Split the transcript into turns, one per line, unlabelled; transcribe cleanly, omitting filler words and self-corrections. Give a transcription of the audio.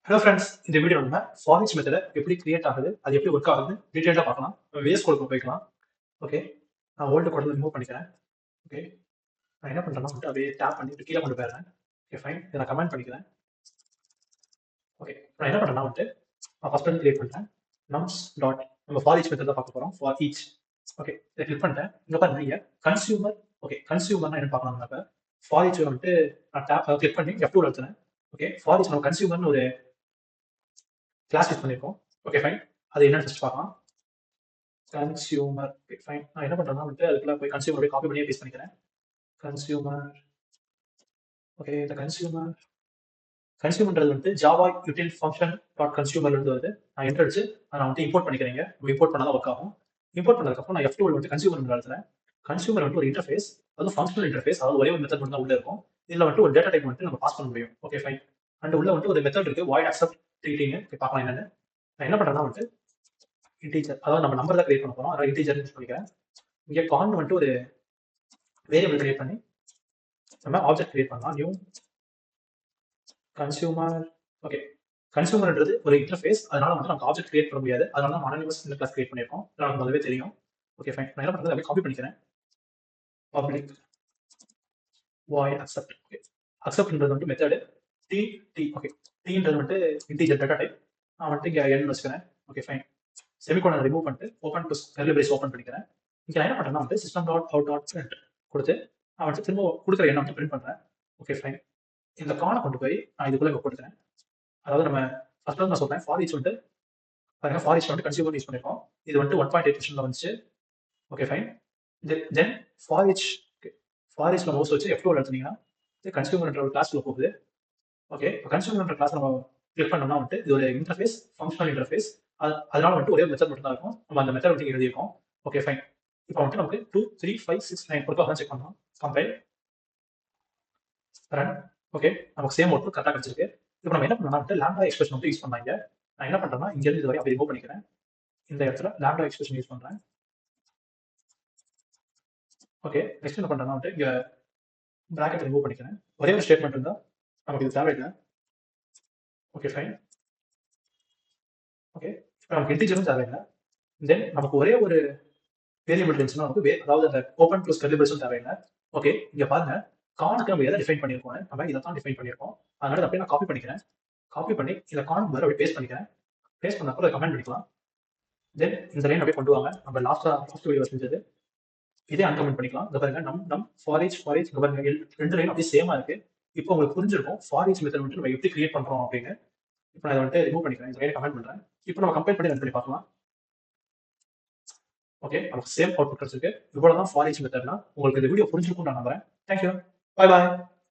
Hello friends, இந்த video நம்ம for each மெத்தட எப்படி கிரியேட் ஆகுது, அது எப்படி ஒர்க் ஆகுது டீடைலா பார்க்கலாம். வேஸ் கோடுக்கு போய்க்கலாம். ஓகே, நான் ஓல்டு கோட் ரிமூவ் பண்ணிக்கிறேன். ஓகே, நான் என்ன பண்றேன்னா வந்துட்டு அப்படியே டேப் பண்ணிட்டு கீழே கொண்டு போயிடுறேன். ஓகே ஃபைன், இதை நான் கமெண்ட் பண்ணிக்கிறேன். ஓகே, நான் என்ன பண்றேன்னா வந்துட்டு நான் ஃபர்ஸ்ட் வந்து கிரியேட் பண்ணிட்டேன். நம்ஸ் டாட் நம்ம ஃபார் ஈச் மெத்தட் தான் பார்க்க போறோம். For each. ஓகே, இதை கிளிக் பண்ணிட்டேன். இங்க பாருங்க இங்க கன்சியூமர். ஓகே, கன்சியூமர்னா என்ன பார்க்கலாம் நம்ம. ஃபார் ஈச் வந்துட்டு நான் டேப் கிளிக் பண்ணி F2 அழுத்தினேன். ஓகே, ஃபார் ஈச் நம்ம கன்சியூமர்னு ஒரு கிளாஸ் யூஸ் பண்ணியிருக்கோம். ஓகே ஃபைன், அது என்னன்னு ஃபர்ஸ்ட் பார்க்கலாம். கன்சியூமர். ஃபைன், நான் என்ன பண்றேன்னா வந்துட்டு அதுக்குள்ள போய் கன்சியூமர் போய் காப்பி பண்ணி பேஸ்ட் பண்ணிக்கிறேன். கன்சியூமர். ஓகே, இந்த கன்சியூமர்ன்றது வந்து ஜாவா யூட்டில் ஃபங்க்ஷன் டாட் கன்சியூமர்ல இருந்து வருது. நான் என்டர் அடிச்சு நான் வந்து இம்போர்ட் பண்ணிக்கிறேங்க. இம்போர்ட் பண்ணாதான் ஒர்க் ஆகும். இம்போர்ட் பண்ணதுக்கப்புறம் நான் F2 வந்து கன்சியூமர் எழுதுறேன். கன்சியூமர் வந்து ஒரு இன்டர்ஃபேஸ், அது ஃபங்க்ஷனல் இன்டர்ஃபேஸ், அதாவது ஒரே ஒரு மெத்தட் மட்டும் தான் உள்ள இருக்கும். இதுல வந்து ஒரு டேட்டா டைப் வந்து நம்ம பாஸ் பண்ண முடியும். ஓகே ஃபைன், அண்ட் உள்ள வந்து ஒரு மெத்தட் இருக்கு, void accept ட்ரீட்டிங். பார்க்கலாம் என்னன்னு. நான் என்ன பண்றேன்னா வந்து இன்டீஜர், அதாவது நம்ம நம்பர் தான் கிரியேட் பண்ண போறோம். அதாவது இன்டீஜர் யூஸ் பண்ணிக்கிறேன். இங்கே கான் வந்துட்டு ஒரு வேரியபிள் கிரியேட் பண்ணி நம்ம ஆப்ஜெக்ட் கிரியேட் பண்ணலாம். New consumer. ஓகே, கன்சியூமர்ன்றது ஒரு இன்டர்ஃபேஸ், அதனால வந்து நமக்கு ஆப்ஜெக்ட் கிரியேட் பண்ண முடியாது. அதனால நம்ம அனானிமஸ் இந்த கிளாஸ் கிரியேட் பண்ணிருக்கோம். நமக்கு முதவே தெரியும். ஓகே ஃபைன், நான் என்ன பண்றது அப்படியே காப்பி பண்ணிக்கிறேன். Public void accept. ஓகே, அக்செப்ட்ன்றது வந்து மெத்தட். டி. ஓகே, டீன்றது வந்து இன்டீஜர் டேட்டா டைப். நான் வந்துட்டு இங்கே n வச்சுக்கிறேன். ஓகே ஃபைன், செமிகோலன் ரிமூவ் பண்ணிட்டு open to curly brace open பண்ணிக்கிறேன். இங்க நான் என்ன பண்றேன்னா வந்து system dot out dot print கொடுத்து நான் வந்து திரும்ப கொடுக்குற எண்ணை வந்து பிரிண்ட் பண்றேன். ஓகே ஃபைன், இந்த கானை கொண்டு போய் நான் இதுக்குள்ள இங்க போட்டுக்கிறேன். அதாவது நம்ம ஃபர்ஸ்ட் நான் சொல்றேன், ஃபார் ஈச் வந்து பாருங்க, ஃபார் ஈச் வந்து கன்சியூமர் யூஸ் பண்ணிருக்கோம். இது வந்து 1.8 வந்துச்சு. Okay fine, then for each. For ஈச்ல மவுஸ் வச்சு F2 எடுத்தீங்கன்னா இது கன்சியூமர்ன்ற ஒரு கிளாஸ்ல போகுது. ஓகே, கன்சியூமர்ன்ற கிளாஸ் நம்ம கிளிக் பண்ணோம்னா வந்து இது ஒரு இன்டர்ஃபேஸ், ஃபங்க்ஷனல் இன்டர்ஃபேஸ். அதனால வந்து ஒரே மெத்தட் மட்டும் தான் இருக்கும். நம்ம அந்த மெத்தட் வந்து எழுதியிருக்கோம். ஓகே ஃபைன், இப்போ வந்து நமக்கு 2 3 5 6 9 கொடுத்தா செக் பண்ணலாம். Compile run. ஓகே, நமக்கு சேம் அவுட்புட் கரெக்டாக கிடைச்சிருக்கு. இப்போ நம்ம என்ன பண்ணலாம் வந்து லாம்டா எக்ஸ்பிரஷன் வந்து யூஸ் பண்ணாங்க. நான் என்ன பண்றேன்னா இங்க இருந்து இது வரை அப்படியே ரிமூவ் பண்ணிக்கிறேன். இந்த இடத்துல லாம்டா எக்ஸ்பிரஷன் யூஸ் பண்றேன். ஓகே, நெக்ஸ்ட் என்ன பண்றேன்னா வந்து இங்க பிராக்கெட் ரிமூவ் பண்ணிக்கிறேன். ஒரே ஒரு ஸ்டேட்மெண்ட் இருந்தா நமக்கு இது தேவையில்லை. Okay fine. ஓகே, இப்போ நமக்கு இன்டிஜரும் தேவையில்லை. தென் நமக்கு ஒரே ஒரு வேரியபிள் இருந்துச்சுன்னா நமக்கு அதாவது அந்த ஓப்பன் க்ளோஸ் கர்லி பிரேஸும் தேவையில்லை. ஓகே, இங்க பாருங்க, கானுக்கு நம்ம எதை டிஃபைன் பண்ணியிருக்கோம், நம்ம இதை தான் டிஃபைன் பண்ணியிருக்கோம். அதனால அப்படியே நான் காப்பி பண்ணிக்கிறேன். காப்பி பண்ணி இந்த கானுக்கு வர அப்படியே பேஸ்ட் பண்ணிக்கிறேன். பேஸ்ட் பண்ண கூட கமெண்ட் பண்ணிக்கலாம். தென் இந்த லைன் அப்படியே கொண்டு வாங்க, நம்ம லாஸ்ட் வீடியோ செஞ்சது இதே அன்கமெண்ட் பண்ணிக்கலாம். இந்த பாருங்க, நம் ஃபார் ஈச் இங்க பாருங்க, ரெண்டு லைன் அப்படியே சேமா இருக்கு. இப்போ உங்களுக்கு புரிஞ்சிருக்கும் ஃபார் ஈச் மெத்தட் வந்து நம்ம எப்படி கிரியேட் பண்றோம் அப்படின்னு. இப்போ நான் இதை வந்துட்டு ரிமூவ் பண்ணிக்கிறேன், இந்த லைனை கமெண்ட் பண்றேன். இப்போ நம்ம கம்பேர் பண்ணி ரன் பண்ணி பார்க்கலாம். ஓகே, நமக்கு சேம் அவுட்புட் கிடைச்சிருக்கு. இவ்வளவுதான் ஃபார் ஈச் மெத்தட்னா. உங்களுக்கு இந்த வீடியோ புரிஞ்சிருக்கும்னு நான் நம்புறேன். Thank you, bye bye.